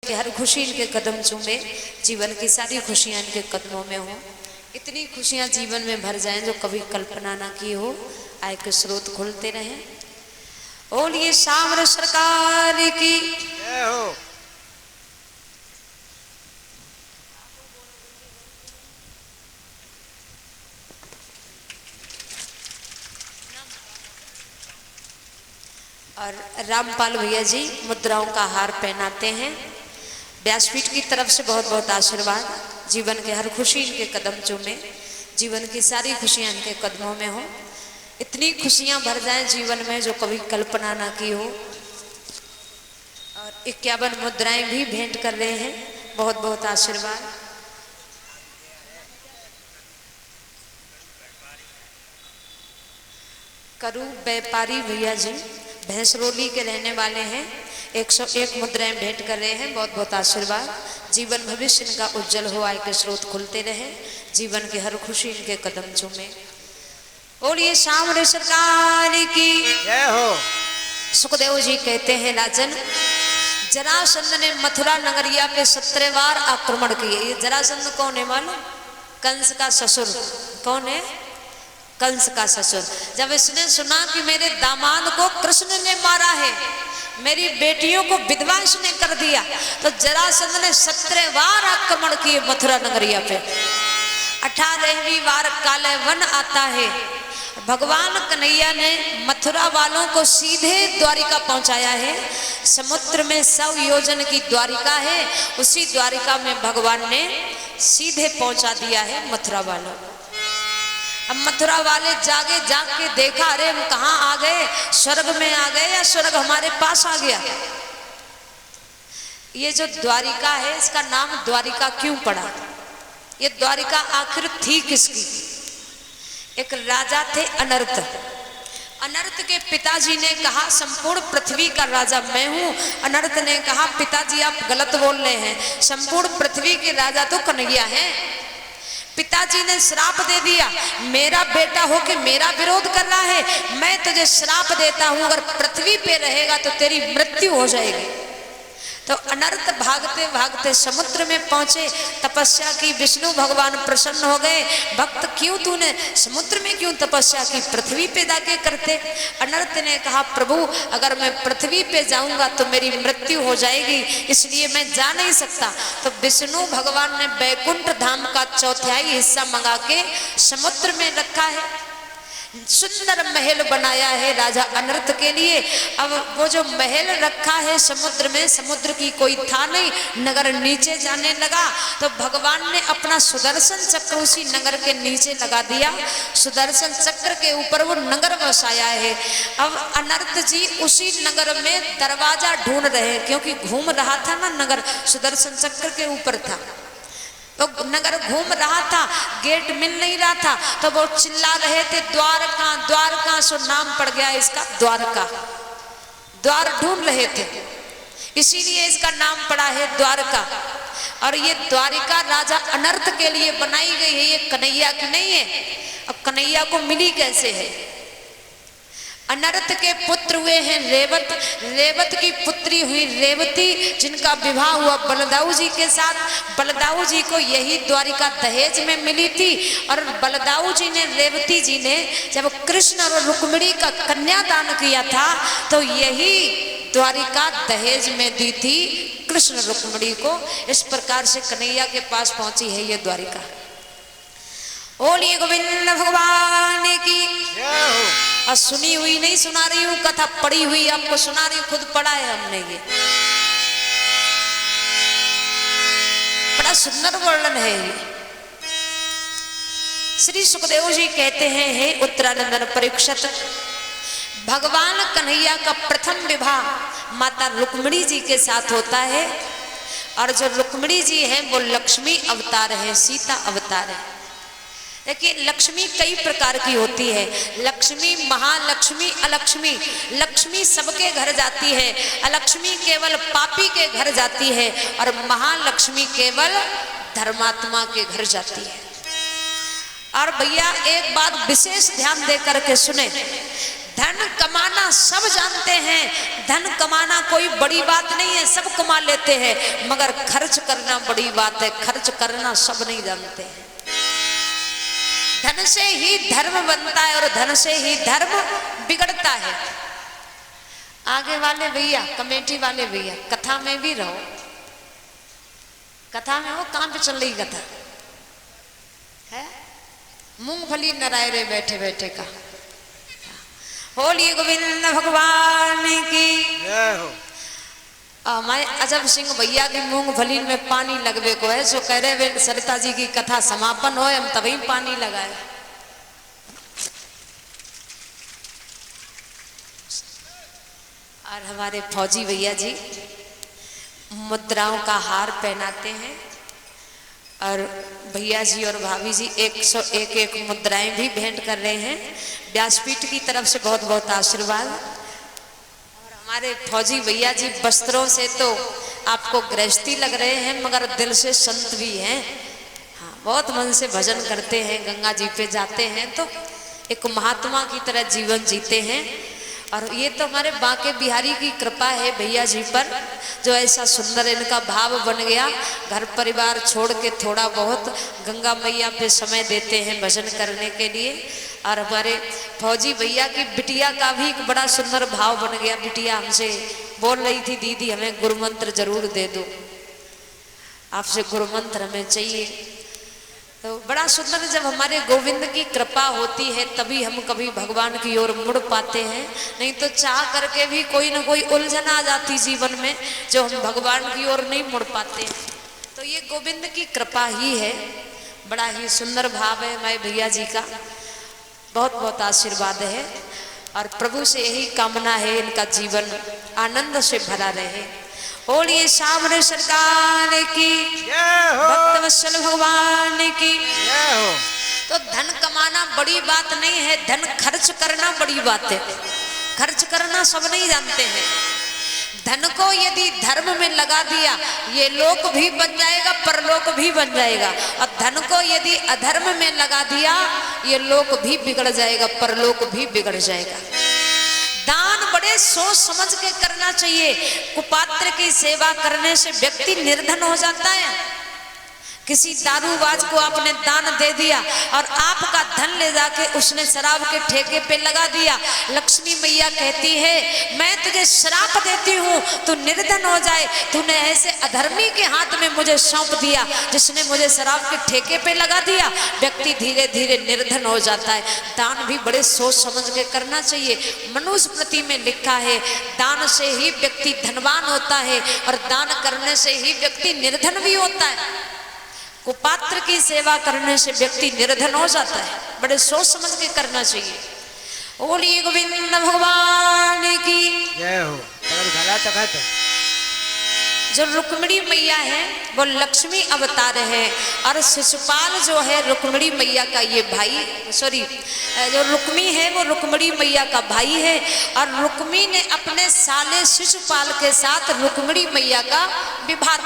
की हर खुशी इनके कदम चूमे, जीवन की सारी खुशियां इनके कदमों में हो। इतनी खुशियां जीवन में भर जाएं जो कभी कल्पना ना की हो। आय के स्रोत खुलते रहें। बोलिए सामर सरकार की जय हो। और रामपाल भैया जी मुद्राओं का हार पहनाते हैं। व्यासपीठ की तरफ से बहुत बहुत आशीर्वाद। जीवन के हर खुशी इनके कदम चूमे, जीवन की सारी खुशियां इनके कदमों में हो। इतनी खुशियां भर जाएं जीवन में जो कभी कल्पना ना की हो। और 51 मुद्राएं भी भेंट कर रहे हैं। बहुत बहुत आशीर्वाद। करू व्यापारी भैया जी भैंसरोली के रहने वाले हैं। 101 मुद्राएं भेंट कर रहे हैं। बहुत बहुत आशीर्वाद। जीवन भविष्य इनका उज्जवल हो, आय के स्रोत खुलते रहे, जीवन की हर खुशी इनके कदम चूमे। बोलिए सामने सरकार की जय हो। सुखदेव जी कहते हैं राजन, जरासंध ने मथुरा नगरिया पे 17 बार आक्रमण किए। ये जरासंध कौन है मालूम? कंस का ससुर। कौन है? कंस का ससुर। जब इसने सुना कि मेरे दामाद को कृष्ण ने मारा है, मेरी बेटियों को विधवा इसने कर दिया, तो जरासंध ने 17 बार आक्रमण किए मथुरा नगरिया पे। 18वीं बार काले वन आता है। भगवान कन्हैया ने मथुरा वालों को सीधे द्वारिका पहुंचाया है। समुद्र में 100 योजन की द्वारिका है, उसी द्वारिका में भगवान ने सीधे पहुंचा दिया है मथुरा वालों। अब मथुरा वाले जागे, जाग के देखा, अरे हम कहाँ आ गए? स्वर्ग में आ गए या स्वर्ग हमारे पास आ गया? ये जो द्वारिका है इसका नाम द्वारिका क्यों पड़ा? ये द्वारिका आखिर थी किसकी? एक राजा थे अनर्त। अनर्त के पिताजी ने कहा संपूर्ण पृथ्वी का राजा मैं हूं। अनर्त ने कहा पिताजी आप गलत बोल रहे हैं, संपूर्ण पृथ्वी के राजा तो कन्हैया है। पिताजी ने श्राप दे दिया, मेरा बेटा होके मेरा विरोध कर रहा है, मैं तुझे श्राप देता हूं, अगर पृथ्वी पे रहेगा तो तेरी मृत्यु हो जाएगी। तो अनर्त भागते भागते समुद्र में पहुंचे, तपस्या की, विष्णु भगवान प्रसन्न हो गए। भक्त क्यों तूने समुद्र में क्यों तपस्या की, पृथ्वी पे जाके करते? अनर्त ने कहा प्रभु अगर मैं पृथ्वी पे जाऊंगा तो मेरी मृत्यु हो जाएगी, इसलिए मैं जा नहीं सकता। तो विष्णु भगवान ने बैकुंठ धाम का 1/4 हिस्सा मंगा के समुद्र में रखा है। सुंदर महल बनाया है राजा अनर्त के लिए। अब वो जो महल रखा है समुद्र में, समुद्र की कोई था नहीं, नगर नीचे जाने लगा, तो भगवान ने अपना सुदर्शन चक्र उसी नगर के नीचे लगा दिया। सुदर्शन चक्र के ऊपर वो नगर बसाया है। अब अनर्त जी उसी नगर में दरवाजा ढूंढ रहे हैं, क्योंकि घूम रहा था ना नगर, सुदर्शन चक्र के ऊपर था, तो नगर घूम रहा था, गेट मिल नहीं रहा था, तो वो चिल्ला रहे थे द्वारका द्वारका, सो नाम पड़ गया इसका द्वारका। द्वार ढूंढ रहे थे, इसीलिए इसका नाम पड़ा है द्वारका। और ये द्वारिका राजा अनर्त के लिए बनाई गई है, ये कन्हैया की नहीं है। अब कन्हैया को मिली कैसे है? अनर्त के पुत्र हुए हैं रेवत, रेवत की पुत्री हुई रेवती, जिनका विवाह हुआ बलदाऊ जी के साथ। बलदाऊ जी को यही द्वारिका दहेज में मिली थी, और बलदाऊ जी ने, रेवती जी ने जब कृष्ण और रुक्मिणी का कन्यादान किया था तो यही द्वारिका दहेज में दी थी कृष्ण रुक्मिणी को। इस प्रकार से कन्हैया के पास पहुंची है ये द्वारिका। बोलिए गोविंद भगवान की जय हो। और सुनी हुई नहीं सुना रही हूँ कथा, पढ़ी हुई आपको सुना रही हूँ, खुद पढ़ा है हमने। ये बड़ा सुंदर वर्णन है ये। श्री सुखदेव जी कहते हैं, हे उत्तरानंदन परीक्षित, भगवान कन्हैया का प्रथम विवाह माता रुक्मिणी जी के साथ होता है। और जो रुक्मिणी जी हैं वो लक्ष्मी अवतार है, सीता अवतार है। देखिए लक्ष्मी कई प्रकार की होती है, लक्ष्मी, महालक्ष्मी, अलक्ष्मी। लक्ष्मी सबके घर जाती है, अलक्ष्मी केवल पापी के घर जाती है, और महालक्ष्मी केवल धर्मात्मा के घर जाती है। और भैया एक बात विशेष ध्यान दे करके सुने, धन कमाना सब जानते हैं, धन कमाना कोई बड़ी बात नहीं है, सब कमा लेते हैं, मगर खर्च करना बड़ी बात है, खर्च करना सब नहीं जानते हैं। धन से ही धर्म बनता है और धन से ही धर्म बिगड़ता है। आगे वाले भैया, कमेटी वाले भैया, कथा में भी रहो, कथा में हो, कहां पे चल रही कथा है? मूंगफली नराय रे बैठे बैठे का। होली गोविंद भगवान की जय हो। हमारे अजब सिंह भैया की मूंगफली में पानी लगवे को है, सो कह रहे सरिता जी की कथा समापन हो, हम तभी पानी लगाए। और हमारे फौजी भैया जी मुद्राओं का हार पहनाते हैं, और भैया जी और भाभी जी 101 मुद्राएं भी भेंट कर रहे हैं। व्यासपीठ की तरफ से बहुत बहुत आशीर्वाद। और हमारे फौजी भैया जी वस्त्रों से तो आपको गृहस्थी लग रहे हैं, मगर दिल से संत भी हैं। हाँ, बहुत मन से भजन करते हैं, गंगा जी पे जाते हैं तो एक महात्मा की तरह जीवन जीते हैं। और ये तो हमारे बांके बिहारी की कृपा है भैया जी पर, जो ऐसा सुंदर इनका भाव बन गया। घर परिवार छोड़ के थोड़ा बहुत गंगा मैया पे समय देते हैं भजन करने के लिए। और हमारे फौजी भैया की बिटिया का भी एक बड़ा सुंदर भाव बन गया। बिटिया हमसे बोल रही थी, दीदी हमें गुरु मंत्र जरूर दे दो, आपसे गुरु मंत्र हमें चाहिए। तो बड़ा सुंदर, जब हमारे गोविंद की कृपा होती है तभी हम कभी भगवान की ओर मुड़ पाते हैं, नहीं तो चाह करके भी कोई ना कोई उलझन आ जाती जीवन में, जो हम भगवान की ओर नहीं मुड़ पाते। तो ये गोविंद की कृपा ही है। बड़ा ही सुंदर भाव है हमारे भैया जी का, बहुत बहुत आशीर्वाद है। और प्रभु से यही कामना है इनका जीवन आनंद से भरा रहे। बोलिए सामने सरकार की, भक्तवत्सल भगवान की। तो धन कमाना बड़ी बात नहीं है, धन खर्च करना बड़ी बात है। खर्च करना सब नहीं जानते हैं। धन को यदि धर्म में लगा दिया, ये लोक भी बन जाएगा, परलोक भी बन जाएगा। और धन को यदि अधर्म में लगा दिया, ये लोक भी बिगड़ जाएगा, परलोक भी बिगड़ जाएगा। दान बड़े सोच समझ के करना चाहिए। कुपात्र की सेवा करने से व्यक्ति निर्धन हो जाता है। किसी दारूबाज को आपने दान दे दिया और आपका धन ले जाके उसने शराब के ठेके पे लगा दिया। लक्ष्मी मैया कहती है, मैं तुझे श्राप देती हूँ, तू निर्धन हो जाए। तूने ऐसे अधर्मी के हाथ में मुझे सौंप दिया जिसने मुझे शराब के ठेके पे लगा दिया। व्यक्ति धीरे धीरे निर्धन हो जाता है। दान भी बड़े सोच समझ के करना चाहिए। मनुस्मृति में लिखा है, दान से ही व्यक्ति धनवान होता है और दान करने से ही व्यक्ति निर्धन भी होता है। कुपात्र की सेवा करने से व्यक्ति निर्धन हो जाता है। बड़े सोच समझ के करना चाहिए। बोलिए गोविंद भगवान की जय हो। जो रुक्मिणी मैया है वो लक्ष्मी अवतार है, और शिशुपाल जो है रुक्मिणी मैया का ये भाई, जो रुक्मी है वो रुक्मिणी मैया का भाई है। और रुक्मी ने अपने साले शिशुपाल के साथ रुक्मिणी मैया का विवाह